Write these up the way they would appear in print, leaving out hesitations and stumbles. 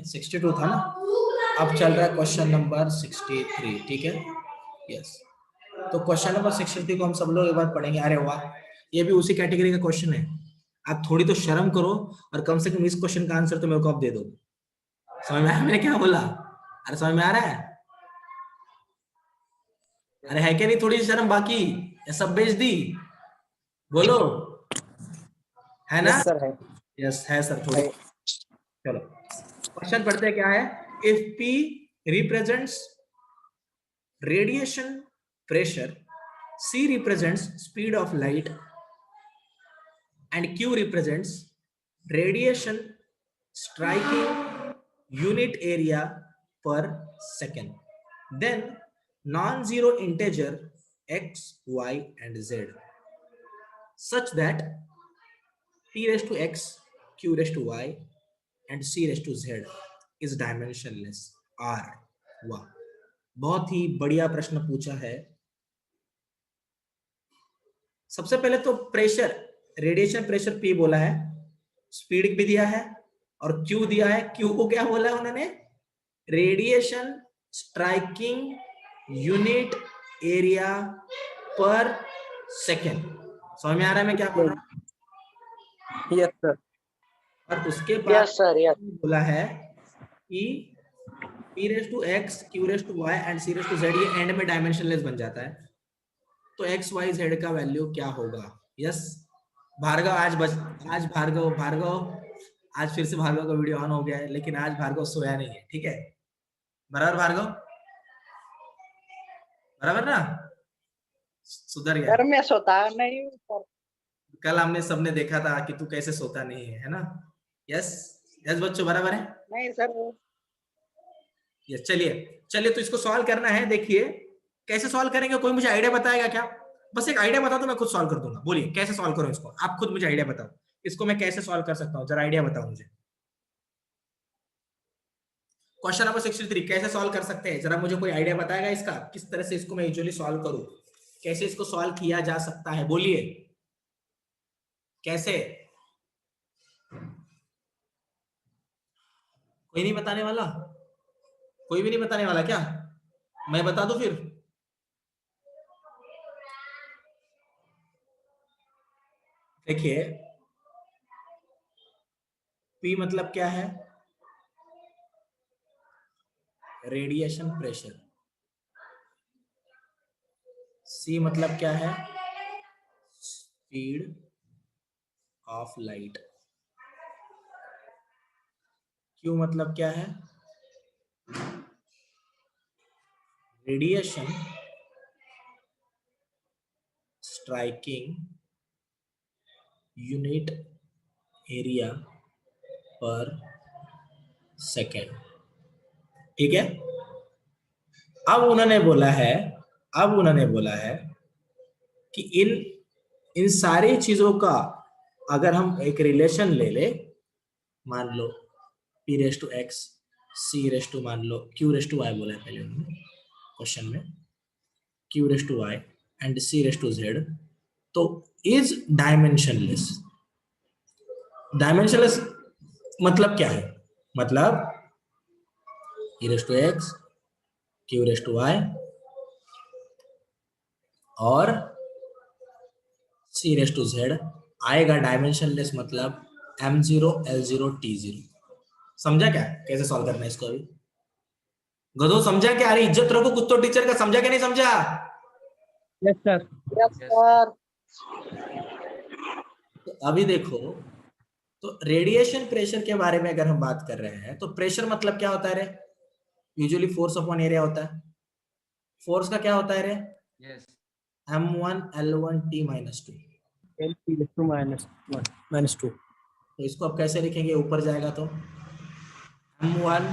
में 62 था ना, अब चल रहा है क्वेश्चन नंबर 63, ठीक है। यस, तो क्वेश्चन नंबर 63 को हम सब लोग एक बार पढ़ेंगे। अरे वाह, ये भी उसी कैटेगरी का क्वेश्चन है। आप थोड़ी तो शर्म करो और कम से कम इस क्वेश्चन का आंसर तो मेरे को आप दे दो। समझ में आया मैंने क्या बोला? अरे समझ में आ रहा है? अरे है क्या नहीं थोड़ी शर्म बाकी? ये सब बेच दी, बोलो, है ना? यस सर है। यस है सर थोड़ी। चलो क्वेश्चन पढ़ते हैं, क्या है। If P represents radiation pressure, C represents speed of light, and Q represents radiation striking unit area per second, then non-zero integer x, y, and z such that P raised to x, Q raised to y, and C raised to z is dimensionless R। वाह, बहुत ही बढ़िया प्रश्न पूछा है। सबसे पहले तो pressure, radiation pressure P बोला है, स्पीड भी दिया है और Q दिया है। Q को क्या बोला है उन्होंने? रेडिएशन स्ट्राइकिंग यूनिट एरिया पर सेकेंड। समझ में आ रहा है मैं क्या बोल रहा हूँ? Yes sir. और उसके बाद यस सर। यस बोला है कि P raise to x, Q raise to y and C raise to z, ये एंड में डायमेंशनलेस बन जाता है। तो x, y, z का वैल्यू क्या होगा? यस भार्गव, आज भार्गव आज फिर से भार्गव का वीडियो ऑन हो गया है, लेकिन आज भार्गव सोया नहीं है, ठीक है? बराबर भार्गव, बराबर ना? सुधर गया। सर मैं सोता नहीं हूँ सर। कल हमने सबने देखा था कि तू कैसे सोता नहीं है ना? यस यस बच्चों, बराबर है? नहीं सर। यस, चलिए तो इसको सॉल्व करना है। देखिए कैसे सॉल्व करेंगे, कोई मुझे आइडिया बताएगा क्या? बस एक आइडिया बता दो, मैं खुद सॉल्व कर दूंगा। बोलिए कैसे सॉल्व करो इसको, आप खुद मुझे आइडिया बताओ, इसको मैं कैसे सॉल्व कर सकता हूँ, जरा आइडिया बताओ मुझे। क्वेश्चन नंबर 63 कैसे सॉल्व कर सकते हैं, जरा मुझे कोई आइडिया बताएगा इसका, किस तरह से इसको मैं यूजुअली सॉल्व करूं, कैसे इसको सॉल्व किया जा सकता है? बोलिए कैसे। कोई नहीं बताने वाला? कोई भी नहीं बताने वाला क्या? मैं बता दूं फिर? देखिए P मतलब क्या है? Radiation pressure. C मतलब क्या है? Speed of light. Q मतलब क्या है? रेडिएशन स्ट्राइकिंग यूनिट एरिया पर सेकेंड, ठीक है। अब उन्होंने बोला है कि इन सारी चीजों का अगर हम एक रिलेशन ले ले, मान लो P raise to x, C raise to, मान लो Q रेस टू y बोला है पहले उन्होंने क्वेश्चन में, Q raise to y and C raise to z, तो इज डायमेंशनलेस। डायमेंशनलेस मतलब क्या है? मतलब E raise to x, Q raise to y और C रेस टू z आएगा डायमेंशनलेस, मतलब M0 L0 T0। समझा क्या कैसे सॉल्व करना है इसको? अभी गधो समझा क्या? अरे इज्जत रखो कुछ तो टीचर का, समझा क्या नहीं समझा? Yes sir. Yes sir. तो अभी देखो, तो रेडिएशन प्रेशर के बारे में अगर हम बात कर रहे हैं, तो प्रेशर मतलब क्या होता है रे? यूजुअली फोर्स अपॉन एरिया होता है। फोर्स का क्या होता है रे? Yes M1 L1 T minus 2। L -2 तो इसको आप कैसे लिखेंगे? ऊपर जाएगा तो M1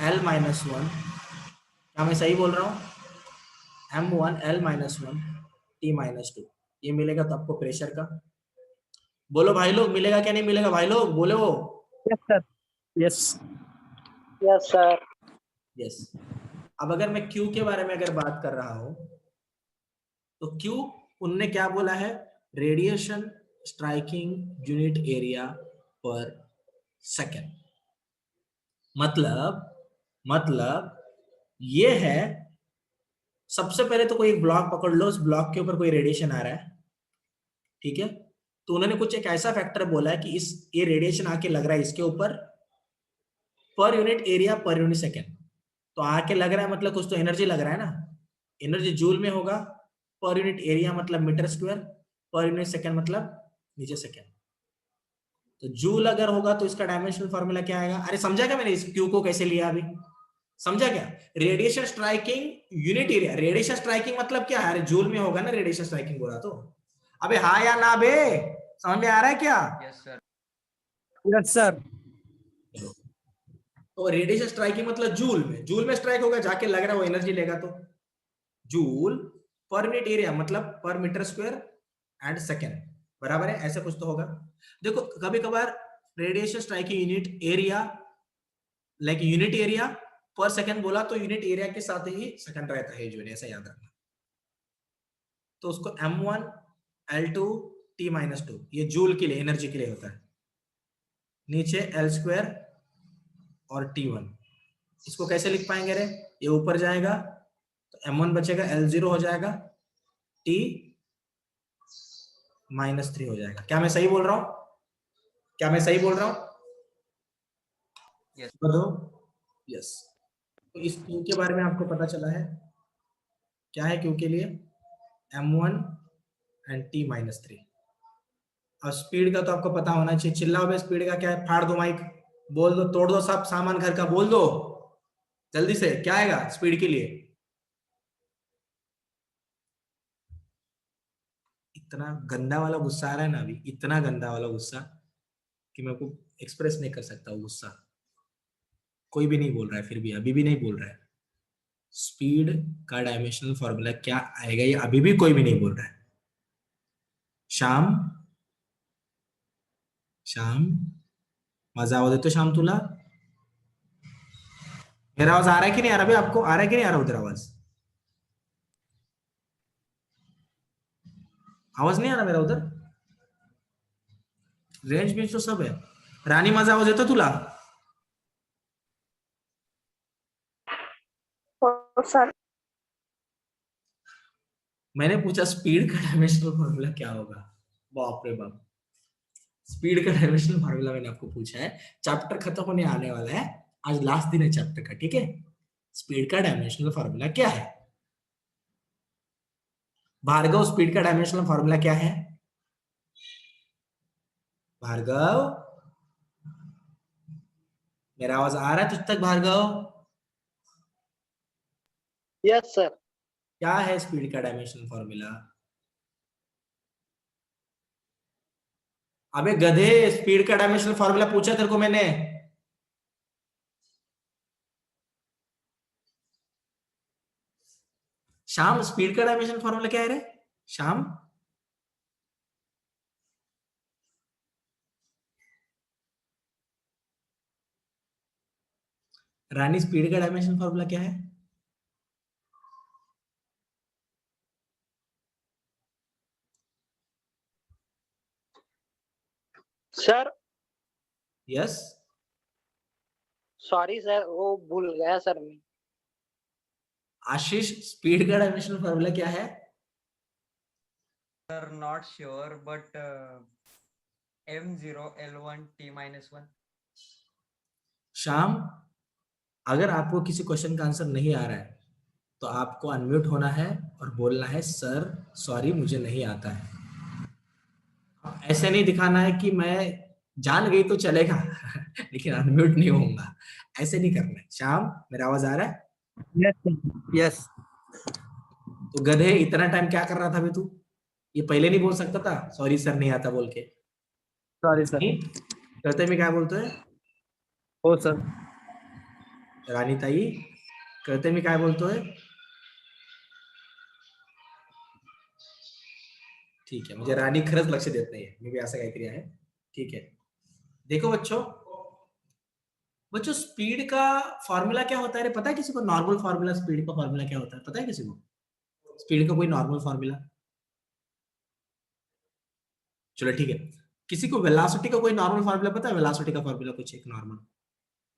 L माइनस 1, क्या मैं सही बोल रहा हूँ? M1 L minus 1 T minus 2, ये मिलेगा तो आपको प्रेशर का। बोलो भाई लोग, मिलेगा क्या नहीं मिलेगा? भाई लोग बोले वो। Yes sir. Yes yes sir. Yes. अब अगर मैं Q के बारे में अगर बात कर रहा हूं, तो Q उनने क्या बोला है? रेडिएशन स्ट्राइकिंग यूनिट एरिया पर सेकेंड। मतलब ये है, सबसे पहले तो कोई एक ब्लॉक पकड़ लो, उस ब्लॉक के ऊपर कोई रेडिएशन आ रहा है, ठीक है। तो उन्होंने कुछ एक ऐसा फैक्टर बोला है कि इस ये रेडिएशन आके लग रहा है इसके ऊपर पर यूनिट एरिया पर यूनिट सेकेंड। तो आके लग रहा है मतलब कुछ तो एनर्जी लग रहा है ना, एनर्जी जूल में होगा, पर यूनिट एरिया मतलब metre square, per unit second मतलब नीचे सेकेंड। तो जूल अगर होगा तो इसका डायमेंशनल फॉर्मूला क्या आएगा? अरे समझा क्या मैंने इस क्यू को कैसे लिया अभी? समझा क्या? Radiation striking unit area, radiation striking मतलब क्या है? अरे जूल में होगा ना रेडिएशन स्ट्राइकिंग बोला तो। अबे हाँ या ना बे, समझ में आ रहा है क्या? Yes sir. तो रेडिएशन स्ट्राइकिंग मतलब जूल में स्ट्राइक होगा, जाके लग रहा है वो एनर्जी लेगा। तो जूल पर यूनिट एरिया मतलब पर मीटर स्क्वायर एंड सेकेंड, बराबर है, ऐसा कुछ तो होगा। देखो कभी कभार radiation striking unit area like unit area पर सेकेंड बोला तो यूनिट एरिया के साथ ही सेकंड रहता है, जो ऐसा याद रखना। तो उसको m1 l2 t-2 ये जूल के लिए एनर्जी के लिए होता है, नीचे l स्क्वायर और t1। इसको कैसे लिख पाएंगे रे? ये ऊपर जाएगा तो m1 बचेगा, l0 हो जाएगा, t-3 हो जाएगा। क्या मैं सही बोल रहा हूं? क्या मैं सही बोल रहा हूं? बताओ। यस। तो इस क्यू के बारे में आपको पता चला है क्या है क्यू के लिए? m1 and t-3। और स्पीड का तो आपको पता होना चाहिए। चिल्लाओ बे, स्पीड का क्या है? फाड़ दो माइक, बोल दो, तोड़ दो सब सामान घर का, बोल दो जल्दी से, क्या आएगा स्पीड के लिए? इतना गंदा वाला गुस्सा आ रहा है ना अभी, इतना गंदा वाला गुस्सा कि मैं आपको एक्सप्रेस नहीं कर सकता वो गुस्सा। कोई भी नहीं बोल रहा है, फिर भी अभी भी नहीं बोल रहा है। स्पीड का डायमेंशनल फॉर्मूला क्या आएगा, ये अभी भी कोई भी नहीं बोल रहा है। श्याम, श्याम मजा आवा देतो श्याम तुला? मेरा आवाज आ रहा है कि नहीं आ रहा? आपको आ रहा है कि नहीं आ रहा उधर आवाज? आवाज नहीं आ रहा मेरा उधर? रेंज बेंच तो सब है। राणी माझा आवाज येतो तुला? सर मैंने पूछा स्पीड का डायमेंशनल फॉर्मूला क्या होगा। बाप रे बाप, स्पीड का डायमेंशनल फॉर्मूला मैंने आपको पूछा है। चैप्टर खत्म होने आने वाला है, आज लास्ट दिन है चैप्टर का, ठीक है। स्पीड का डायमेंशनल फॉर्मूला क्या है? भार्गव, स्पीड का डायमेंशनल फॉर्मूला क्या है? भार्गव, मेरा आवाज आ रहा है तुझ तक भार्गव? Yes sir. क्या है स्पीड का डायमेंशनल फॉर्मूला? अबे गधे, स्पीड का डायमेंशनल फॉर्मूला पूछा तेरे को मैंने। श्याम, स्पीड का डायमेंशनल फॉर्मूला क्या है रे श्याम? रानी, स्पीड का डायमेंशनल फॉर्मूला क्या है? Sir yes. सॉरी सर, वो भूल गया सर मैं। आशीष, स्पीड का डायमेंशनल फॉर्मूला क्या है? Sir, not sure, but m0 l1 t-1. Shyam, अगर आपको किसी क्वेश्चन का आंसर नहीं आ रहा है तो आपको अनम्यूट होना है और बोलना है सर सॉरी मुझे नहीं आता है। ऐसे नहीं दिखाना है कि मैं जान गई तो चलेगा लेकिन अनम्यूट नहीं होऊंगा, ऐसे नहीं करना है। श्याम, मेरा आवाज आ रहा है? Yes yes. तो गधे, इतना टाइम क्या कर रहा था अभी तू? ये पहले नहीं बोल सकता था सॉरी सर नहीं आता बोल के? Sorry sir. नहीं कहते मैं क्या बोलते है? हो सर। राणी ताई, कहते मी काय बोलतोय? ठीक है, मुझे रानी खरंच लक्ष देत नाहीये, मी भी असं काहीतरी आहे, ठीक है। देखो बच्चों, बच्चों स्पीड का फॉर्मूला क्या होता है रे? पता है किसी को नॉर्मल फॉर्मूला स्पीड का फॉर्मूला क्या होता है? पता है किसी को स्पीड का कोई नॉर्मल फॉर्मूला? चलो ठीक है, किसी को वेलोसिटी का कोई नॉर्मल फॉर्मूला पता है? वेलोसिटी का फॉर्मूला कुछ एक नॉर्मल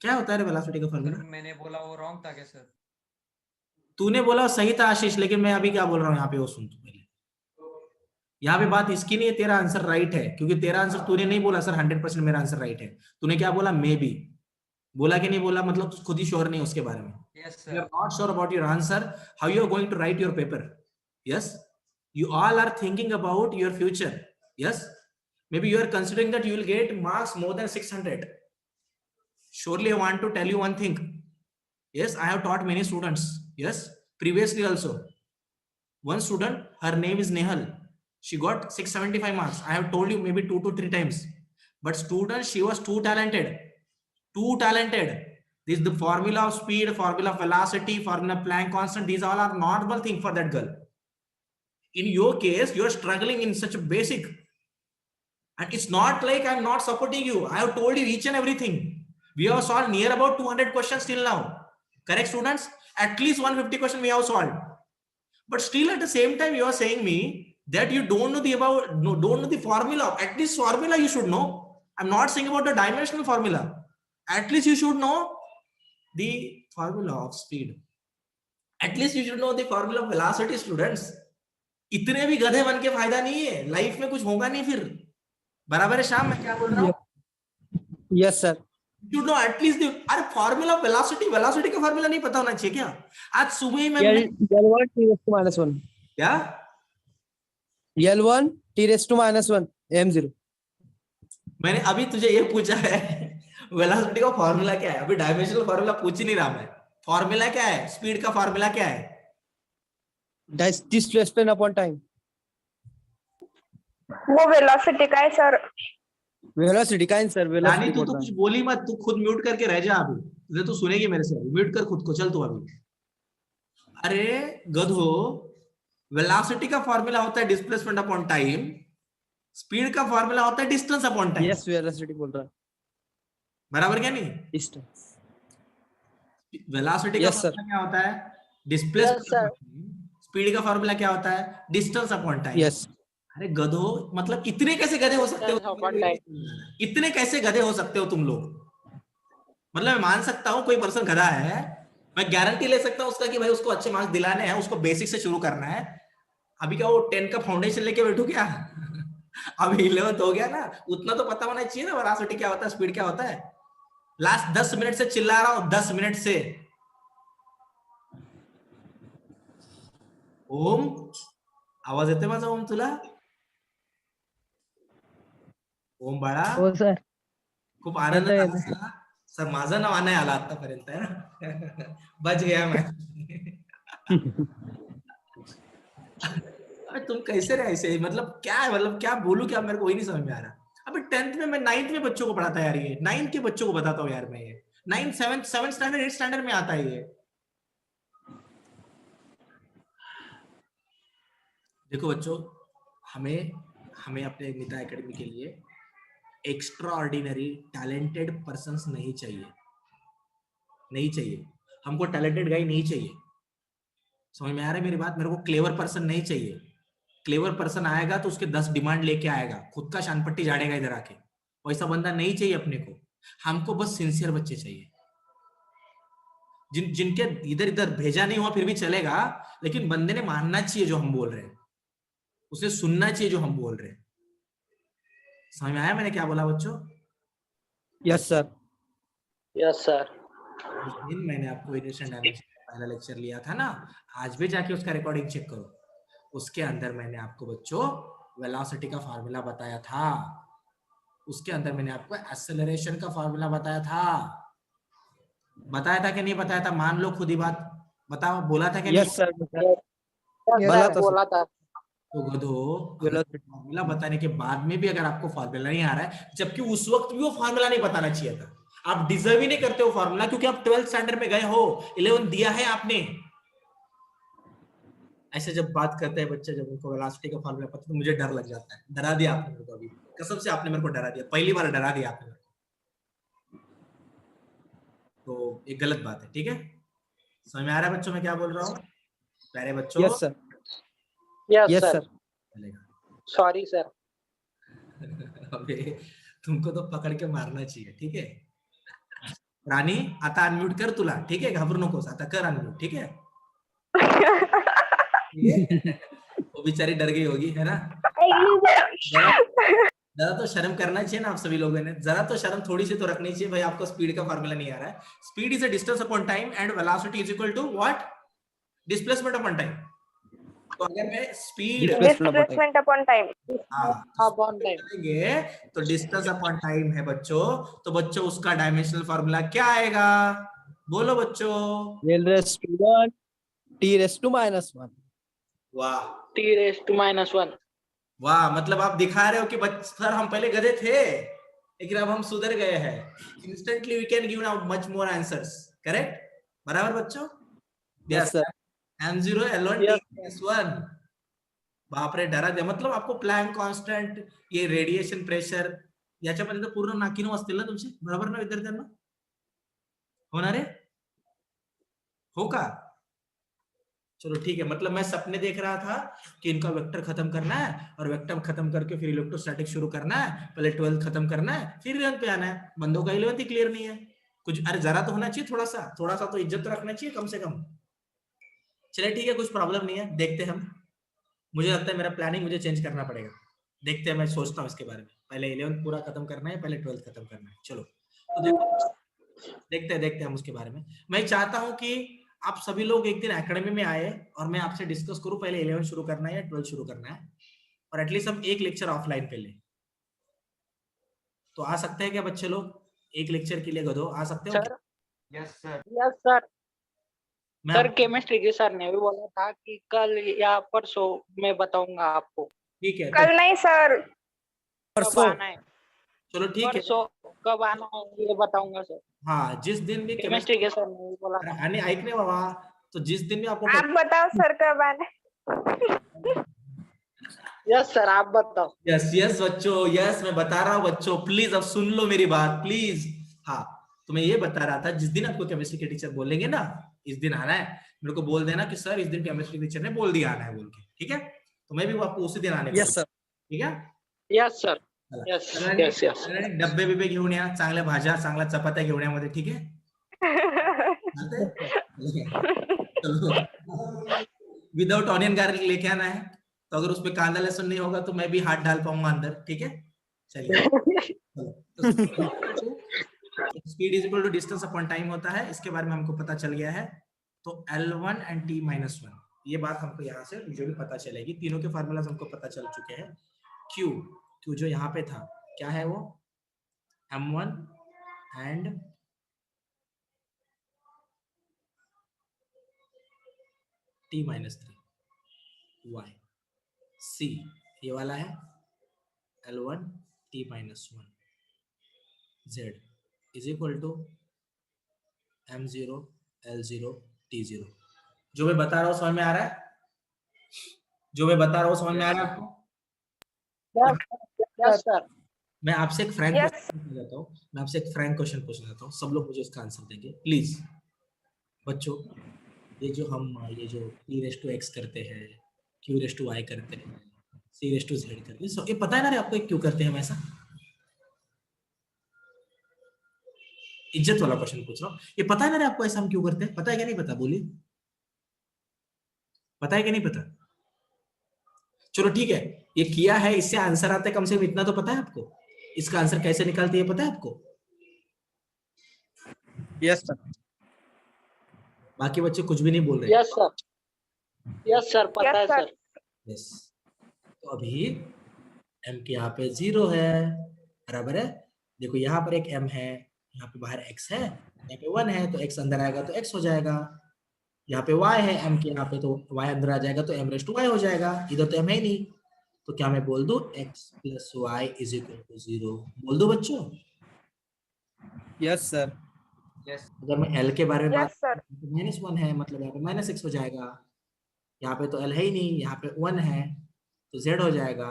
क्या होता है रे वेलोसिटी का सर फॉर्मूला? मैंने बोला वो रॉन्ग था क्या सर? तूने बोला सही था आशीष, लेकिन मैं अभी क्या बोल रहा हूँ यहाँ पे वो सुन तू पहले। यहाँ पे बात इसकी नहीं है, तेरा आंसर राइट है, क्योंकि तेरा आंसर तूने नहीं बोला सर 100% मेरा आंसर राइट है। तूने क्या बोला? मे बी बोला कि नहीं बोला, मतलब तू खुद ही श्योर नहीं है उसके बारे में। Yes You are sir. not sure about your answer, how you are going to write your paper. Yes, you all are thinking about your future. Yes, maybe you are considering that you will get marks more than 600. Surely I want to tell you one thing. Yes, I have taught many students. Yes, previously also one student, her name is Nehal, she got 675 marks. I have told you maybe 2 to 3 times, but student, she was too talented, too talented. This is the formula of speed, formula of velocity, formula Planck constant, these all are normal thing for that girl. In your case, you are struggling in such a basic, and it's not like I'm not supporting you. I have told you each and everything. We have solved near about 200 questions till now. Correct, students? At least 150 questions we have solved. But still at the same time you are saying me that you don't know the about, no, don't know the formula. At least formula you should know. I'm not saying about the dimensional formula. At least you should know the formula of speed. At least you should know the formula of velocity, students. इतने भी गधे बन के फायदा नहीं है, life में कुछ होगा नहीं फिर। बराबर है श्याम, मैं क्या बोल रहा हूँ? Yes sir. You know at least the, अरे फॉर्मूला वेलोसिटी, वेलोसिटी का फॉर्मूला नहीं पता होना चाहिए क्या? आज सुबह ही मैं L1 T raised to minus 1. क्या L1 T raised to minus 1 m0. मैंने अभी तुझे ये पूछा है वेलोसिटी का फॉर्मूला क्या है? अभी डायमेंशनल फॉर्मूला पूछ ही नहीं रहा मैं। फॉर्मूला क्या है? स्पीड का फॉर्मूला क्या है? Displacement upon time. वो वेलोसिटी का है सर। Velocity का आंसर रानी velocity तू बोल तो रहा कुछ है। बोली मत, तू खुद म्यूट करके रह जा अभी, तुझे तो सुनेगी मेरे से। म्यूट कर खुद को, चल तू अभी। अरे गधो, वेलोसिटी का फॉर्मूला होता है डिस्प्लेसमेंट अपॉन टाइम, स्पीड का फॉर्मूला होता है distance upon time. Yes, velocity बोल रहा है। बराबर क्या नहीं? Distance. वेलोसिटी का Yes, sir. फॉर्मूला क्या होता है? डिस्प्लेसमेंट। Yes, sir. स्पीड का फॉर्मूला क्या होता है? Distance upon time. Yes. अरे गधो, मतलब इतने कैसे गधे हो सकते हो? इतने कैसे गधे हो सकते हो तुम लोग? मतलब मैं मान सकता हूँ कोई पर्सन गधा है, मैं गारंटी ले सकता हूँ उसका कि भाई उसको अच्छे मार्क्स दिलाने हैं, उसको बेसिक से शुरू करना है। अभी क्या वो 10 का फाउंडेशन लेके बैठू क्या? अभी 11th हो गया ना, उतना तो पता होना चाहिए ना वेलोसिटी क्या होता है, स्पीड क्या होता है। लास्ट 10 मिनट से चिल्ला रहा हूँ, 10 मिनट से। ओम, आवाज येते माझा ओम तुला? ओम बाळा, हो सर। खूप आनंद येतोय, झाला सर. सर माझं नाव नाही आला आतापर्यंत है ना. बच गया मैं. अबे तुम कैसे रहे ऐसे, मतलब क्या है, मतलब क्या बोलूं, क्या मेरे को वही नहीं समझ में आ रहा. अबे 10th में मैं 9th में बच्चों को पढ़ाता है यार, ये 9th के बच्चों को बताता हूँ यार मैं, ये 9th 7th standard 8th standard में आता है ये. देखो बच्चों, हमें हमें अपने मिता एकेडमी के लिए एक्स्ट्रा ऑर्डिनरी टैलेंटेड पर्संस नहीं चाहिए, नहीं चाहिए. हमको टैलेंटेड गाय नहीं चाहिए. समझ में आ रहा है मेरी बात? मेरे को क्लेवर पर्सन नहीं चाहिए. क्लेवर पर्सन आएगा तो उसके 10 डिमांड लेके आएगा, खुद का शानपट्टी झाड़ेगा इधर आके. वैसा बंदा नहीं चाहिए अपने को. हमको बस सिंसियर बच्चे चाहिए, जिनके इधर इधर भेजा नहीं हुआ फिर भी चलेगा, लेकिन बंदे ने मानना चाहिए जो हम बोल रहे हैं, उसे सुनना चाहिए जो हम बोल रहे हैं. समझ में आया मैंने क्या बोला बच्चों? Yes sir. Yes sir. उस दिन मैंने आपको इनिशियल डायमेंशन का पहला लेक्चर लिया था ना, आज भी जाके उसका रिकॉर्डिंग चेक करो. उसके अंदर मैंने आपको बच्चों वेलोसिटी का फार्मूला बताया था, उसके अंदर मैंने आपको एक्सेलरेशन का फार्मूला बताया था कि नहीं बताया था? मान लो खुद ही बात, बताओ, बोला था कि नहीं? Yes sir. बोला था। तो गधो, फार्मूला बताने के बाद में भी अगर आपको फार्मूला नहीं आ रहा है, जबकि उस वक्त भी वो फार्मूला नहीं बताना चाहिए था, आप डिजर्व ही नहीं करते हो फार्मूला, क्योंकि आप 12th स्टैंडर्ड में गए हो, 11 दिया है आपने. ऐसे जब बात करते हैं बच्चे, जब उनको वेलोसिटी का फार्मूला पता, तो मुझे डर लग जाता है. डरा दिया आपने मेरे को, अभी कसम से आपने मेरे को डरा दिया, पहली बार डरा दिया आपने. तो एक गलत बात है, ठीक है? समझ में आ रहा है बच्चों मैं क्या बोल रहा हूँ? प्यारे बच्चों. Yes sir. Yes sir. Sorry sir. अबे तुमको तो पकड़ के मारना चाहिए, ठीक है? राणी आता अनम्यूट कर तुला, ठीक आहे, घाबरू नकोस, आता कर अनम्यूट, ठीक है? वो बेचारी डर गई होगी, है ना? जरा तो शर्म करना चाहिए ना आप सभी लोगों ने, जरा तो शर्म थोड़ी सी तो रखनी चाहिए भाई। आपको स्पीड का फार्मूला नहीं आ रहा है। Speed is a distance upon time and velocity is equal to what? Displacement upon time. तो अगर मैं speed displacement upon time upon time करेंगे तो डिस्टेंस अपॉन टाइम है बच्चों, तो बच्चों उसका डायमेंशनल फार्मूला क्या आएगा? बोलो बच्चों। L raised to 1, T raised to -1. वाह t raised to -1. वाह, मतलब आप दिखा रहे हो कि सर हम पहले गधे थे लेकिन अब हम सुधर गए हैं। Instantly we can give now much more answers, correct? बराबर बच्चों? Yes, sir. m0 l1 Yes. t-1। बाप रे, डरा द्या। मतलब आपको प्लॅंक कॉन्स्टंट, ये रेडिएशन प्रेशर याच्यापर्यंत पूर्ण नाकीनऊ असतील ना तुमचे, बरोबर ना विद्यार्थ्यांना? होणार आहे? हो का? चलो ठीक है, मतलब मैं सपने देख रहा था कि इनका वेक्टर खत्म करना है और वेक्टर खत्म करके फिर इलेक्ट्रोस्टैटिक शुरू करना है, पहले 12th खत्म करना है फिर 11th पे आना है। बंदों का 11th ही क्लियर नहीं है कुछ। अरे जरा तो होना चाहिए, थोड़ा सा तो इज्जत तो रखना चाहिए कम से कम। चलिए ठीक है, कुछ प्रॉब्लम नहीं है, देखते हैं हम। मुझे लगता है मेरा प्लानिंग मुझे चेंज करना पड़ेगा, देखते हैं, मैं सोचता हूँ इसके बारे में। पहले 11th पूरा खत्म करना है, पहले 12th खत्म करना है। चलो तो देखते हैं हम उसके बारे में। मैं चाहता हूं कि आप सभी लोग एक दिन एकेडमी में आए और मैं आपसे डिस्कस करूं पहले 11th शुरू करना है या 12th शुरू करना है, और एटलीस्ट हम एक लेक्चर ऑफलाइन पे लें। तो आ सकते हैं क्या बच्चे लोग? एक लेक्चर के लिए गधो आ सकते हो? Sir yes sir. Yes sir. मैं सर केमिस्ट्री के सर ने भी बोला था कि कल या परसों मैं बताऊंगा आपको। ठीक है, कल नहीं सर, कब परसों। आना है, चलो ठीक है। परसों कब आना है ये बताऊंगा सर। हाँ, जिस दिन भी केमिस्ट्री के सर ने भी बोला था। आणि ऐक नाही बाबा, तो जिस दिन भी आपको आप बताओ सर कब आना यस सर, आप बताओ। यस बच्चों, यस मैं बता रहा हूँ बच्चों, प्लीज अब सुन लो मेरी बात प्लीज। हाँ, तो मैं ये बता रहा था, जिस दिन आपको केमिस्ट्री के टीचर बोलेंगे ना इस दिन आना है, मेरे को बोल देना कि सर इस दिन केमिस्ट्री टीचर ने बोल दिया आना है बोल के, ठीक है? तो मैं भी आपको उसी दिन आने को, Yes, sir. ठीक है? Yes sir. Yes yes yes सगळ्यांनी डब्बे बिबे घेऊन या, चांगल्या भाज्या चांगल्या चपात्या घेऊन या मध्ये, ठीक है? विदाउट ऑनियन गार्लिक लेके आना है, तो अगर उसमें कांदा लहसुन नहीं होगा तो मैं भी हाथ डाल पाऊंगा अंदर, ठीक है? चलिए speed is equal to distance upon time होता है, इसके बारे में हमको पता चल गया है। तो L1 एंड T-1, ये बात हमको यहाँ से जो भी पता चलेगी, तीनों के फार्मूलाज हमको पता चल चुके हैं। Q जो यहाँ पे था क्या है वो? M1 and T-3 Y। C ये वाला है L1 T-1 Z is equal to M0 L0 T0। जो मैं बता रहा हूँ समझ में आ रहा है? जो मैं बता रहा हूँ समझ में आ रहा है आपको? Yes sir. मैं आपसे एक फ्रैंक Yes. क्वेश्चन पूछना चाहता हूँ, मैं आपसे एक फ्रैंक क्वेश्चन पूछना चाहता हूँ, सब लोग मुझे उसका आंसर देंगे प्लीज। बच्चों ये जो P रेस टू X करते हैं, Q रेस टू Y करते हैं, C रेस टू Z करते हैं, ये पता है ना रे आपको क्यों करते हैं हम ऐसा? इज्जत वाला क्वेश्चन पूछ रहा हूँ, ये पता है ना रे आपको ऐसा हम क्यों करते हैं? पता है क्या नहीं पता? बोलिए, पता है क्या नहीं पता? चलो ठीक है, ये किया है, इससे आंसर आता है, कम से कम इतना तो पता है आपको। इसका आंसर कैसे निकालते हैं पता है आपको? Yes, sir. बाकी बच्चे कुछ भी नहीं बोल रहे। Yes sir. यस सर, पता है Yes, sir. सर। यस, तो अभी m के यहाँ पे 0 है, बराबर है। देखो यहाँ पर एक m है, यहाँ पे बाहर x है, यहाँ पे 1 है, तो x अंदर आएगा तो x हो जाएगा। यहाँ पे y है m के यहाँ पे, तो y अंदर आ जाएगा तो m रेस टू y हो जाएगा। इधर तो m है ही नहीं, तो क्या मैं बोल दूं x plus y is equal to 0? बोल दो बच्चों। Yes, sir. यस अगर मैं l के बारे में बात Yes, sir. -1 है, मतलब यहाँ पे -x हो जाएगा। यहाँ पे तो l है ही नहीं, यहाँ पे 1 है, तो z हो जाएगा,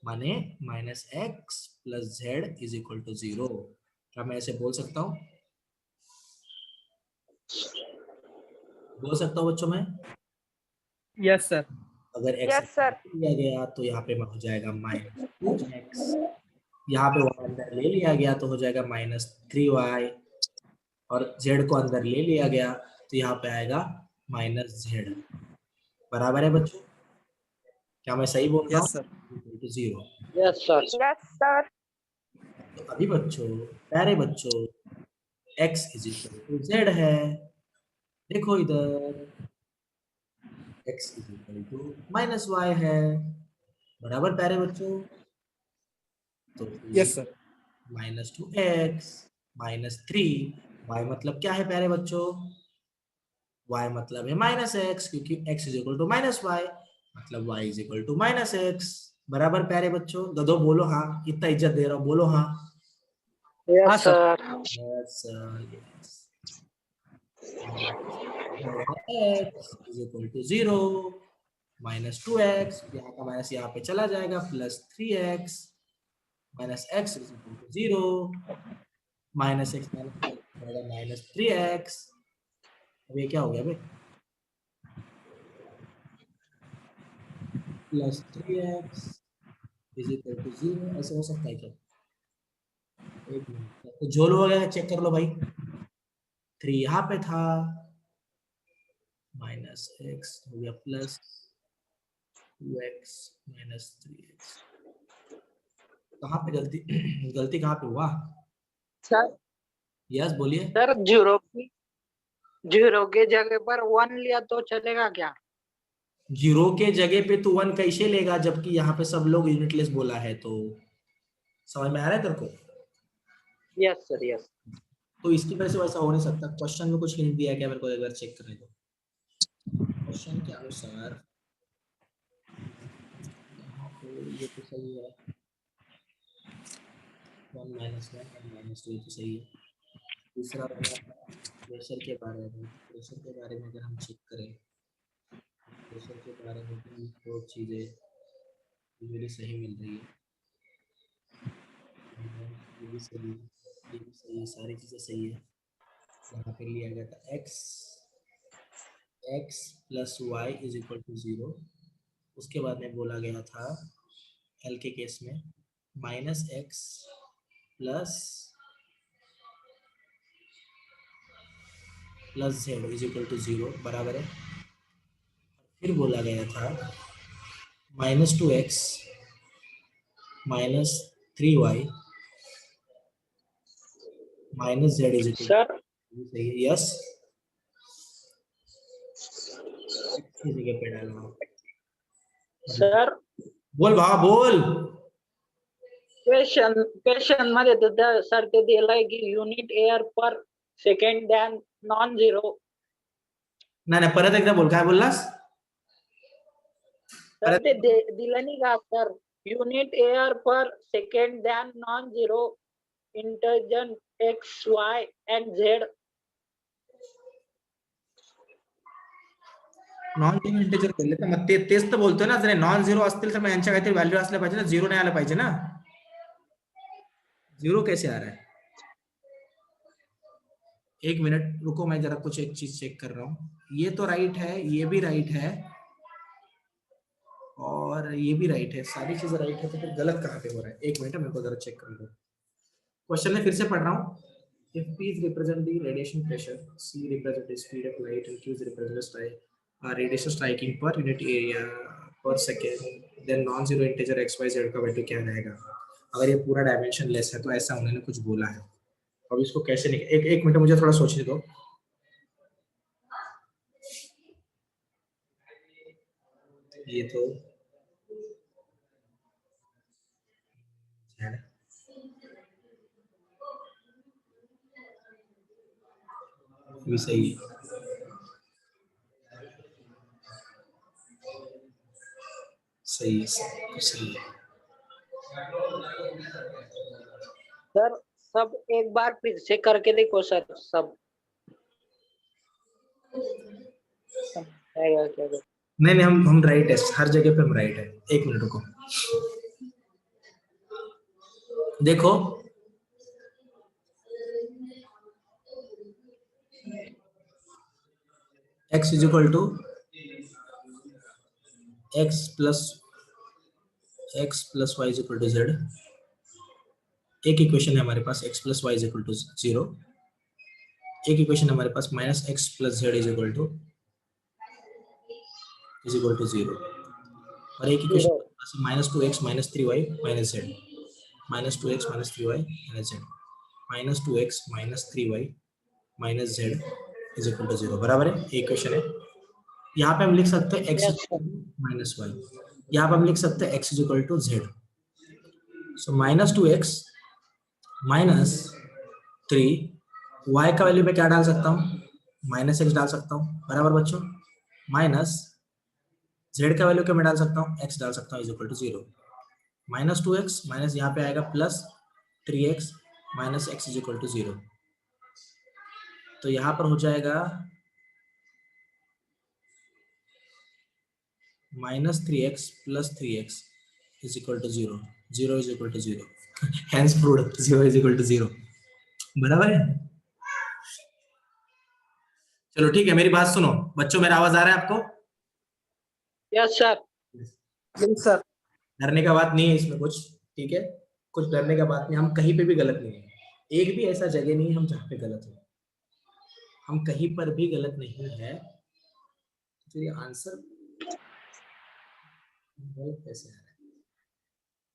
माने -x plus z is equal to 0। क्या मैं ऐसे बोल सकता हूँ? बोल सकता हूँ बच्चों मैं? Yes, sir. अगर x Yes, sir. लिया गया तो यहाँ पे हो जाएगा -2x, यहाँ पे y अंदर ले लिया गया तो हो जाएगा -3y, और z को अंदर ले लिया गया तो यहाँ पे आएगा -z। बराबर है बच्चों? क्या मैं सही बोल रहा हूँ? Yes, sir. 0। Yes sir. Yes, sir. तो अभी बच्चों, प्यारे बच्चों, x = z है। देखो इधर x = -y है। बराबर प्यारे बच्चों? तो Yes, sir. -2x -3 y मतलब क्या है प्यारे बच्चों? y मतलब है -x, क्योंकि x = -y मतलब y = -x। बराबर प्यारे बच्चों? दो बोलो हाँ, इतना इज्जत दे रहा हूँ, बोलो हाँ। हाँ, yes sir. Sir. Yes, yes. x = 0 -2x, यहाँ का माइनस यहाँ पे चला जाएगा, +3x -x = 0 -x -3x। अब ये क्या हो गया भाई? +3x = 0, ऐसे हो सकता है क्या? एक मिनट, तो जो लोग वगैरह चेक कर लो भाई। 3 यहाँ पे था, -x हो गया +2x -3x। कहाँ पे गलती गलती कहाँ पे हुआ? सर यस बोलिए। सर जीरो के जगह पर 1 लिया तो चलेगा क्या? 0 के जगह पे तू 1 कैसे लेगा, जबकि यहाँ पे सब लोग यूनिटलेस बोला है? तो समझ में आ रहा है तेरे को? Yes sir yes. तो इसकी वजह से वैसा हो नहीं सकता। क्वेश्चन में कुछ हिंट दिया क्या मेरे को एक बार चेक करने दो। क्वेश्चन के अनुसार यहाँ पे ये तो सही है, 1 - 1 1 - 2 तो सही है। दूसरा प्रेशर के बारे में, प्रेशर के बारे में अगर हम चेक करें, प्रेशर के बारे में भी दो चीज़ें मुझे सही मिल रही है। ये भी सही है, ये भी सही है, सारी चीज़ें सही है। यहाँ पे लिया गया था x + y = 0। उसके बाद में बोला गया था L के केस में -x + z = 0, बराबर है। फिर बोला गया था -2x -3y -z = सर सही है। यस, इसी जगह पे डालना। सर बोल भा बोल। क्वेश्चन मध्ये सर ते दिलंय की युनिट एअर पर सेकंड दॅन नॉन झिरो। नाही नाही, परत एकदा बोल, काय बोललास? सर ते दिलं नाही का सर, युनिट एअर पर second then non zero integer x y and z. Non zero integer बोलले तर मग तेच तर बोलतोय ना, जर नॉन झिरो असतील तर मग यांच्या काहीतरी व्हॅल्यू असल्या पाहिजे ना, झिरो नाही आला पाहिजे ना। जीरो कैसे आ रहा है? एक मिनट रुको, मैं जरा कुछ एक चीज चेक कर रहा हूँ। ये तो राइट है, ये भी राइट है, और ये भी राइट है, सारी चीजें राइट है, तो फिर गलत कहाँ पे हो रहा है? एक मिनट मेरे को जरा चेक कर लो। क्वेश्चन में फिर से पढ़ रहा हूँ। If P is represent the radiation pressure, C represent the speed of light, and Q is represent the radiation striking per unit area per second, then non-zero integer x y z का value क्या रहेगा? अगर ये पूरा dimension less है तो ऐसा उन्होंने कुछ बोला है। अब इसको कैसे एक मिनट मुझे थोड़ा सोचने दो। ये तो है, भी सही है, सही है, सही है। सर सब एक बार फिर से करके देखो सर, सब आएगा क्या? नहीं नहीं, हम राइट है, हर जगह पे हम राइट है। एक मिनट रुको, देखो x is equal to x plus y is equal to z. एक इक्वेशन है हमारे पास, x plus y is equal to 0। एक इक्वेशन हमारे पास minus x plus z is equal to 0, और एक equation minus 2x minus 3y minus z, minus 2x minus 3y minus z, minus 2x minus 3y minus z is equal to 0, बराबर है, equation है। यहाँ पे हम लिख सकते हैं x Yes, sir. Minus y, यहाँ पे हम लिख सकते हैं x is equal to z. So minus 2x minus 3, y का वैल्यू मैं क्या डाल सकता हूँ, माइनस एक्स डाल सकता हूँ, बराबर बच्चों, माइनस z का वैल्यू क्या मैं डाल सकता हूँ, x डाल सकता हूँ, is equal to 0, minus 2x minus यहाँ पे आएगा plus 3x minus x is equal to 0। तो यहाँ पर हो जाएगा minus 3x plus 3x is equal to 0, 0 is equal to 0, hence proved 0 is equal to 0, बराबर है। चलो ठीक है, मेरी बात सुनो बच्चों, मेरा आवाज आ रहा है आपको? Yes, sir. Yes, sir. डरने का बात नहीं है इसमें कुछ, ठीक है, कुछ डरने का बात नहीं, हम कहीं पे भी गलत नहीं है, एक भी ऐसा जगह नहीं है हम जहाँ पे गलत हो, हम कहीं पर भी गलत नहीं है। तो ये आंसर कैसे आ रहा है?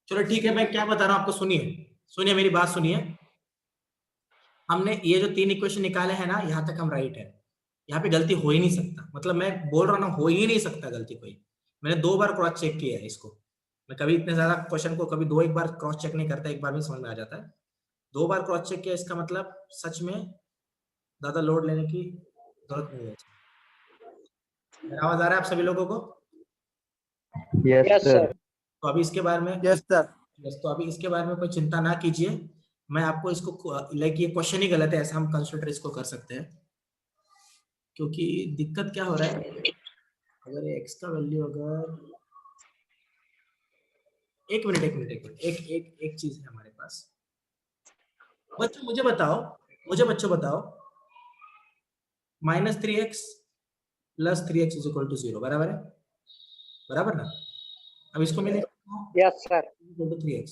चलो ठीक है, मैं क्या बता रहा हूँ आपको, सुनिए सुनिए मेरी बात सुनिए। हमने ये जो 3 इक्वेशन निकाले हैं ना, यहाँ तक हम राइट है, यहाँ पे गलती हो ही नहीं सकता, मतलब मैं बोल रहा हूँ ना, हो ही नहीं सकता गलती कोई। मैंने 2 बार क्रॉस चेक किया है इसको, मैं कभी इतने ज्यादा क्वेश्चन को कभी 1 बार क्रॉस चेक नहीं करता, एक बार में समझ में आ जाता है। 2 बार क्रॉस चेक किया, इसका मतलब सच में ज्यादा लोड लेने की जरूरत नहीं है। मेरा आवाज आ रहा है आप सभी लोगों को? Yes, Yes, sir. sir. तो अभी इसके बारे में Yes, sir. तो अभी इसके बारे में कोई चिंता ना कीजिए, मैं आपको इसको लाइक ये क्वेश्चन ही गलत है ऐसा हम कंसिडर इसको कर सकते हैं, क्योंकि दिक्कत क्या हो रहा है, अगर x का वैल्यू अगर एक मिनट एक चीज है हमारे पास। बच्चों मुझे बताओ minus 3x plus 3x is equal to 0, बराबर है, बराबर ना? अब इसको मैंने Yes, sir. Equal to 3x,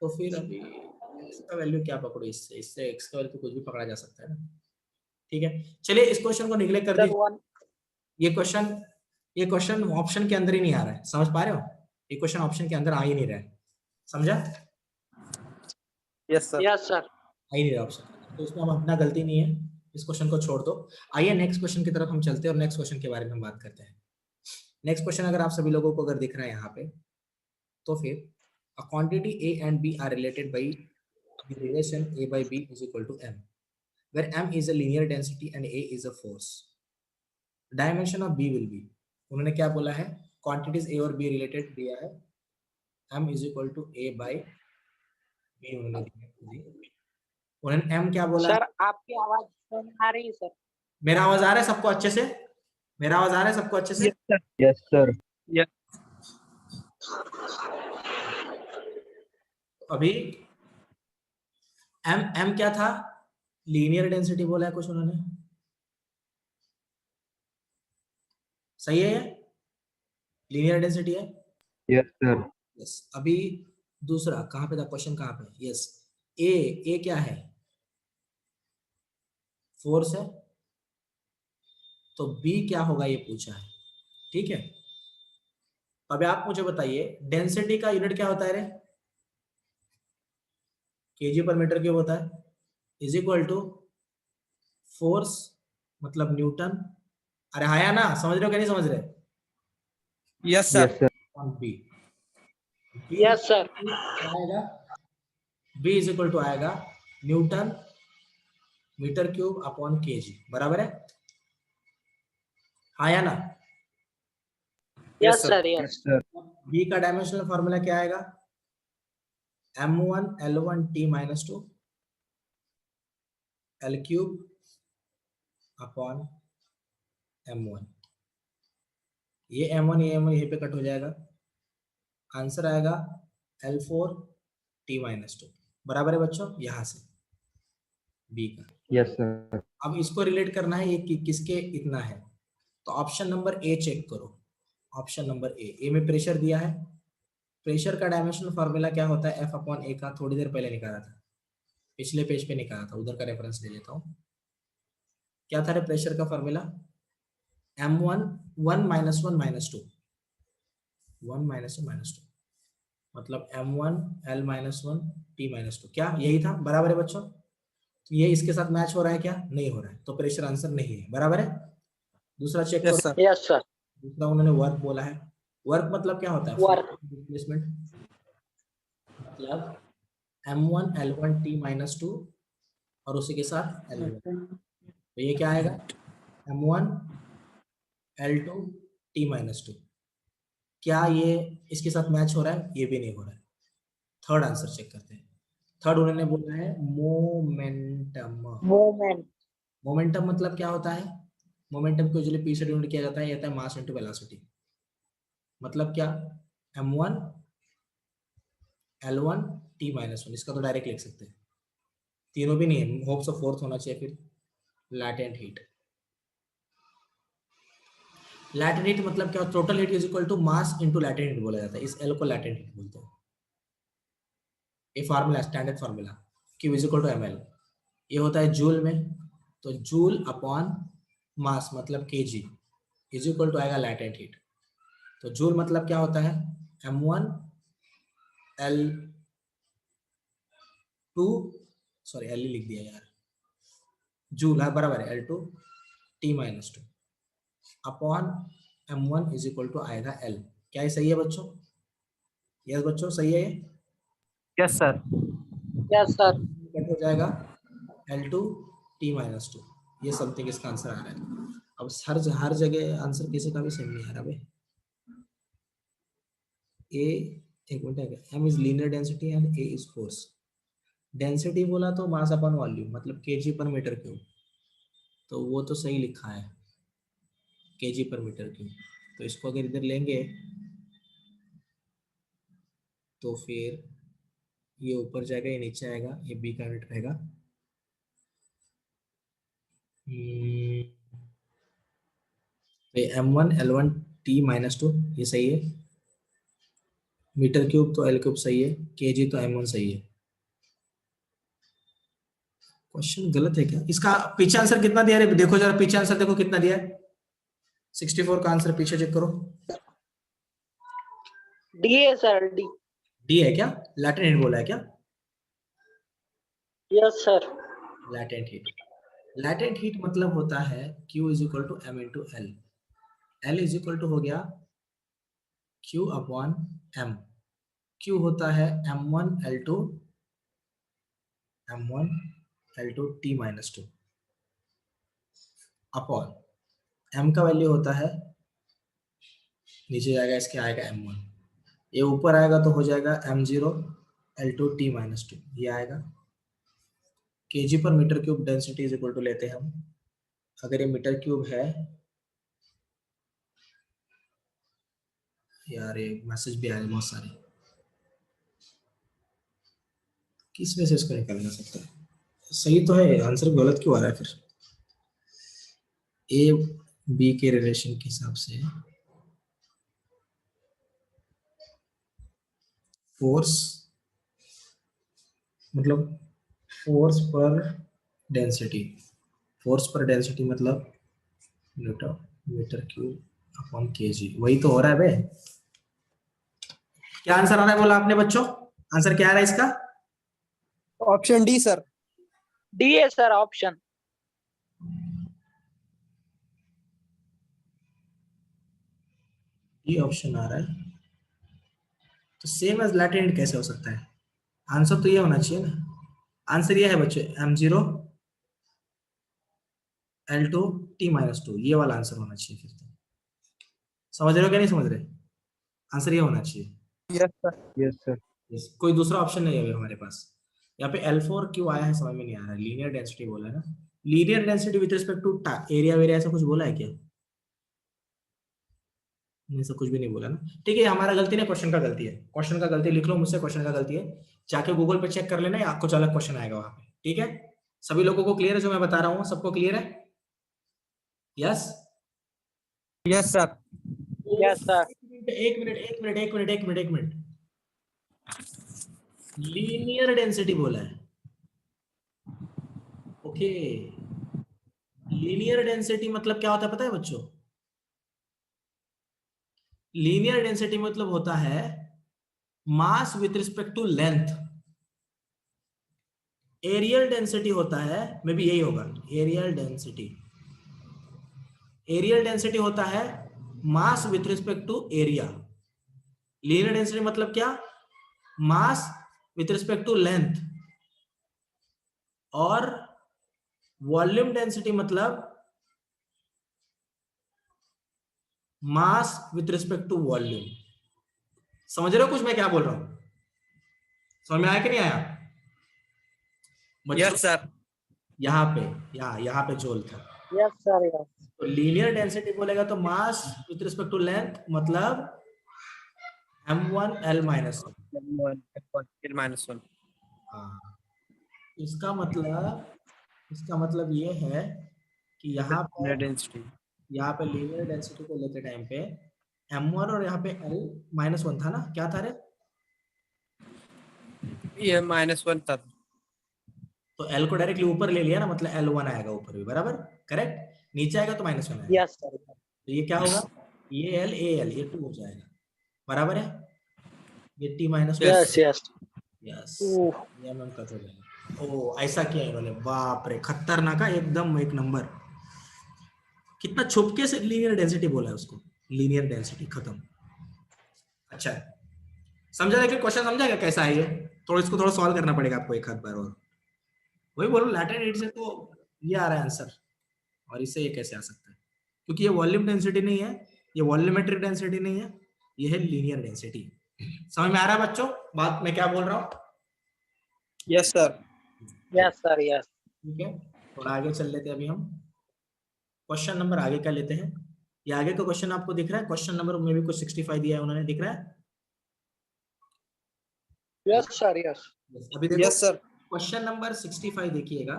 तो फिर अभी x का वैल्यू क्या पकड़ो, इससे x का वैल्यू तो कुछ भी पकड़ा जा सकता है ना, ठीक है। चलिए इस क्वेश्चन को निगलेक्ट कर Sir, दीजिए, one. ये क्वेश्चन ऑप्शन के अंदर ही नहीं आ रहा है, समझ पा रहे हो? ये क्वेश्चन ऑप्शन के अंदर आ ही नहीं रहा है, समझा? Yes, sir. Yes, sir. आ ही नहीं रहा ऑप्शन, तो इसमें हम अपना गलती नहीं है, इस क्वेश्चन को छोड़ दो। आइए नेक्स्ट क्वेश्चन की तरफ हम चलते हैं और नेक्स्ट क्वेश्चन के बारे में हम बात करते हैं। नेक्स्ट क्वेश्चन अगर आप सभी लोगों को अगर दिख रहा है यहाँ पे, तो फिर a quantity a and b are related by the relation a by b is equal to m, where m is a linear density and a is a force. Dimension of b will be, उन्होंने क्या बोला है, quantities a और b related दिया है, m is equal to a by b उन्होंने दिया है, उन्होंने m क्या बोला? Sir, आपकी आवाज नहीं आ रही है, sir. मेरा आवाज आ रहा है सबको अच्छे से? मेरा आवाज आ रहा है सबको अच्छे से? Yes, sir. Yes, sir. Yes. अभी m क्या था, लीनियर डेंसिटी बोला है कुछ उन्होंने, सही है? लीनियर डेंसिटी है। Yes, sir. यस, अभी दूसरा कहां पे था क्वेश्चन, कहां पे? यस, ए क्या है, फोर्स है, तो बी क्या होगा ये पूछा है, ठीक है। अभी आप मुझे बताइए डेंसिटी का यूनिट क्या होता है रे, केजी पर मीटर क्यूब होता है, इज इक्वल टू फोर्स मतलब न्यूटन, अरे आया ना, समझ रहे हो क्या नहीं समझ रहे? Yes, sir. Yes, sir. On B, Yes, sir. आएगा बी इज इक्वल टू आएगा newton metre cube upon KG, बराबर है, आया ना? Yes, sir. Yes. Yes, sir. B का डायमेंशनल फॉर्मूला क्या आएगा, m1 L1 t minus 2 L cube upon m1, ये m1 यहीं पे कट हो जाएगा, आंसर आएगा L4 t माइनस 2, बराबर है बच्चों, यहां से बी का। Yes, sir. अब इसको रिलेट करना है, ये किसके इतना है, तो ऑप्शन नंबर ए चेक करो, ऑप्शन नंबर ए में प्रेशर दिया है, प्रेशर का डायमेंशनल फॉर्मूला क्या होता है, एफ अपॉन ए का थोड़ी देर पहले निकाला था, पिछले पेज पे निकाला था, उधर का रेफरेंस ले लेता हूँ, क्या था रे प्रेशर का formula? m1 1 minus 1 minus 2, 1 minus 1 minus 2, मतलब m1 l minus 1 t minus 2। क्या यही था? बराबर है बच्चों? तो ये इसके साथ मैच हो रहा है क्या? नहीं हो रहा है, तो प्रेशर आंसर नहीं है। बराबर है? दूसरा चेक Yes, करो। sir. Yes, sir. दूसरा उन्होंने वर्क बोला है। वर्क मतलब क्या होता है? Work. डिस्प्लेसमेंट, मतलब m1 l1 t माइनस 2 और उसी के साथ l1, तो ये क्या आएगा? m1 l2 t minus 2। क्या ये इसके साथ मैच हो रहा है? ये भी नहीं हो रहा है। थर्ड आंसर चेक करते हैं। थर्ड उन्होंने बोला है मोमेंटम। Movement. मोमेंटम मतलब क्या होता है? मोमेंटम को यूजुअली पी से डिनोट किया जाता है, ये होता है मास इनटू वेलोसिटी। मतलब क्या? m1 l1 t माइनस 1, इसका तो डायरेक्ट लिख सकते हैं। तीनों भी नहीं है, होप्स ऑफ फोर्थ होना चाहिए फिर। लैटेंट हीट, लैटेंट हीट मतलब क्या? Total heat is equal to mass into latent heat बोला जाता है। इस एल को लैटेंट हीट बोलते हैं। ये formula, standard formula, Q is equal to ml। ये होता है जूल में, तो जूल अपॉन मास मतलब kg इज इक्वल टू आएगा लैटेंट हीट। तो जूल मतलब क्या होता है? m1 l2, सॉरी l लिख दिया यार, जूल है बराबर है l2 t minus 2 upon m1 is equal to आएगा l। क्या ये सही है बच्चों? यस बच्चों, सही है ये? Yes, sir. Yes, sir. Cut हो जाएगा l2 t माइनस 2, ये समथिंग इसका आंसर आ रहा है। अब हर जगह आंसर किसी का भी सेम नहीं आ रहा भाई। ए, एक मिनट है, m is linear density and a is force. Density बोला तो मास अपॉन वॉल्यूम मतलब kg पर मीटर क्यूब, तो वो तो सही लिखा है kg पर मीटर क्यूब। तो इसको अगर इधर लेंगे तो फिर ये ऊपर जाएगा, ये नीचे आएगा, ये b का यूनिट रहेगा। तो ये m1 l1 t माइनस 2 ये सही है। मीटर क्यूब तो l क्यूब सही है, kg तो m1 सही है। क्वेश्चन गलत है क्या? इसका पीछे आंसर कितना दिया है? देखो जरा पीछे आंसर देखो कितना दिया है। 64 का आंसर पीछे चेक करो। D है sir. D. डी है क्या? लैटेंट हीट बोला है क्या? Yes, sir. Latent heat, latent heat मतलब होता है Q is equal to m into L. L is equal to हो गया Q अपॉन m। Q होता है m1 l2 t minus 2 upon m का वैल्यू होता है, नीचे जाएगा इसके आएगा m1, ये ऊपर आएगा तो हो जाएगा m0 l2 t माइनस 2, ये आएगा। kg पर metre cube density is equal to लेते हैं हम, अगर ये मीटर क्यूब है, यार ये मैसेज भी आए बहुत सारे, किस में से इसको निकाला जा सकता है? सही तो है, आंसर गलत क्यों आ रहा है फिर? ए बी के रिलेशन के हिसाब से फोर्स मतलब force per density, force per density मतलब newton metre cube upon KG, वही तो हो रहा है बे। क्या आंसर आ रहा है बोला आपने बच्चों? आंसर क्या आ रहा है इसका? Option D, sir. D है sir option. ये ऑप्शन आ रहा है, तो सेम एज लैटेंट कैसे हो सकता है? आंसर तो ये होना चाहिए ना। आंसर ये है बच्चे m0 l2 t माइनस 2, ये वाला आंसर होना चाहिए फिर तो। समझ रहे हो क्या नहीं समझ रहे? आंसर ये होना चाहिए। Yes, sir. Yes, sir. Yes, कोई दूसरा ऑप्शन नहीं है अभी हमारे पास। यहाँ पे L4 क्यों आया है समझ में नहीं आ रहा है। लीनियर डेंसिटी बोला है ना, linear density with respect to area वेरिया ऐसा कुछ बोला है क्या? नहीं, ऐसा कुछ भी नहीं बोला ना। ठीक है, हमारा गलती नहीं, क्वेश्चन का गलती है। क्वेश्चन का गलती लिख लो मुझसे, क्वेश्चन का गलती है, जाके गूगल पे चेक कर लेना, आपको कुछ अलग क्वेश्चन आएगा वहां पे। ठीक है, सभी लोगों को क्लियर है जो मैं बता रहा हूँ? सबको क्लियर है? Yes? Yes, sir. Yes, sir. एक मिनट, लीनियर डेंसिटी बोला है। ओके, लीनियर डेंसिटी मतलब क्या होता है पता है बच्चों? लीनियर डेंसिटी मतलब होता है mass with respect to length. Areal density होता है, मे बी यही होगा, एरियल डेंसिटी। एरियल डेंसिटी होता है mass with respect to area. Linear density मतलब क्या? Mass with respect to length. और वॉल्यूम डेंसिटी मतलब mass with respect to volume. समझ रहे हो कुछ मैं क्या बोल रहा हूं? समझ में आया कि नहीं आया बच्चों? Yes sir. यहाँ पे यहाँ पे जोल था। Yes, sir. Yes. तो लीनियर डेंसिटी बोलेगा तो मास विथ रिस्पेक्ट टू लेंथ मतलब m1 l माइनस। -1 हाँ, इसका मतलब ये है कि यहाँ पे डेंसिटी। लीनियर डेंसिटी को लेते टाइम पे m1 और यहाँ पे l-1 था ना, क्या था रे? ये -1 था। तो l को डायरेक्टली ऊपर ले लिया ना, मतलब l1 आएगा ऊपर भी, बराबर? करेक्ट। नीचे आएगा तो -1 आएगा। Yes, sir. तो ये क्या होगा? ये l ये l ये 2 हो जाएगा, बराबर है? ये t -1 Yes, yes. Yes, Ooh. ये mm कट हो जाएगा। ओ ऐसा किया इन्होंने, बाप रे, खतरनाक है एकदम, एक नंबर। कितना छुपके से लीनियर डेंसिटी बोला है उसको, लीनियर डेंसिटी खत्म। अच्छा है, समझा? देखिए क्वेश्चन समझा क्या कैसा है ये? इसको थोड़ा सॉल्व करना पड़ेगा आपको एक आध बार और। वही बोलो, लैटिन एड से तो ये आ रहा है आंसर, और इससे ये कैसे आ सकता है? क्योंकि ये वॉल्यूम डेंसिटी नहीं है, ये वॉल्यूमेट्रिक डेंसिटी नहीं है, ये है लीनियर डेंसिटी। समझ में आ रहा है बच्चों बात मैं क्या बोल रहा हूँ? Yes sir. Yes, sir. Yes. ठीक है, थोड़ा आगे चल लेते हैं अभी हम। क्वेश्चन नंबर आगे का लेते हैं। ये आगे का क्वेश्चन आपको दिख रहा है? क्वेश्चन नंबर में भी कुछ 65 दिया है उन्होंने, दिख रहा है? Yes, sir. Yes. अभी देखो यस सर। क्वेश्चन नंबर 65 देखिएगा।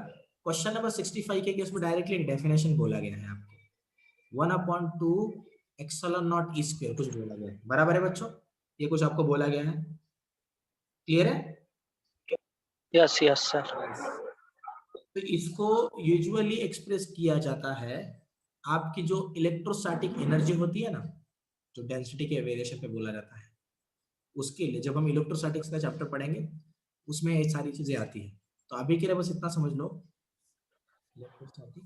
क्वेश्चन नंबर 65 के केस में डायरेक्टली एक डेफिनेशन बोला गया है आपको, 1/2 एप्सिलॉन नॉट ई स्क्वायर कुछ बोला गया है, बराबर है बच्चों? ये कुछ आपको बोला गया है, क्लियर है? Yes, yes, sir. तो इसको यूजुअली एक्सप्रेस किया जाता है आपकी जो इलेक्ट्रोस्टैटिक एनर्जी होती है ना, जो डेंसिटी के वेरिएशन पे बोला जाता है, उसके लिए जब हम इलेक्ट्रोस्टैटिक्स का चैप्टर पढ़ेंगे उसमें ये सारी चीजें आती है। तो अभी के लिए बस इतना समझ लो, इलेक्ट्रोस्टैटिक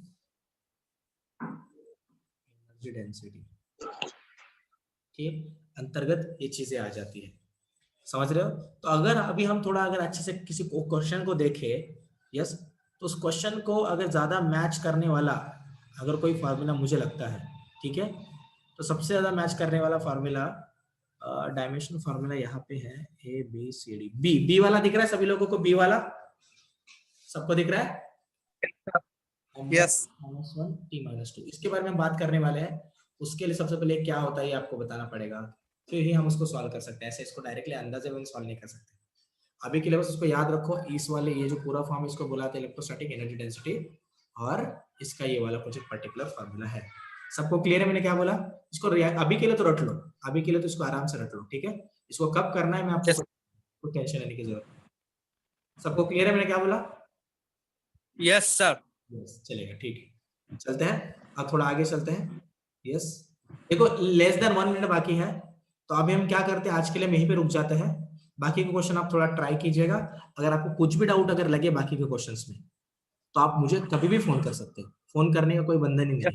एनर्जी डेंसिटी के अंतर्गत ये चीजें आ जाती है, समझ रहे हो? तो अगर अभी हम थोड़ा अगर अच्छे से किसी क्वेश्चन को देखें, यस, तो उस क्वेश्चन को अगर ज्यादा मैच करने वाला अगर कोई फार्मूला मुझे लगता है, ठीक है, तो सबसे ज्यादा मैच करने वाला फार्मूला डायमेंशन फार्मूला यहाँ पे है A B C D. B वाला दिख रहा है सभी लोगों को? बी वाला सबको दिख रहा है? यस। -1 t -2, इसके बारे में बात करने वाले हैं। उसके लिए सबसे पहले क्या होता है ये आपको बताना पड़ेगा, फिर ही हम उसको सॉल्व कर सकते हैं। ऐसे इसको डायरेक्टली अंदाजे में सॉल्व नहीं कर सकते। अभी के लिए बस उसको याद रखो, इस वाले ये जो पूरा फॉर्म इसको बुलाते हैं इलेक्ट्रोस्टैटिक एनर्जी डेंसिटी, और इसका ये वाला कुछ पर्टिकुलर फार्मूला है। सबको क्लियर है मैंने क्या बोला? इसको अभी के लिए तो रट लो, अभी के लिए तो इसको आराम से रट लो, ठीक है? इसको कब करना है मैं आपको कोई टेंशन लेने की जरूरत नहीं। सबको क्लियर है मैंने क्या बोला? Yes sir. यस, चलेगा, ठीक है, चलते हैं अब थोड़ा आगे चलते हैं। यस, देखो लेस देन 1 मिनट बाकी है, तो अभी हम क्या करते हैं, आज के लिए हम यहीं पे रुक जाते हैं। बाकी के क्वेश्चन आप थोड़ा ट्राई कीजिएगा। अगर आपको कुछ भी डाउट अगर लगे बाकी के क्वेश्चंस में, तो आप मुझे कभी भी फोन कर सकते हैं, फोन करने का कोई बंधन ही नहीं है।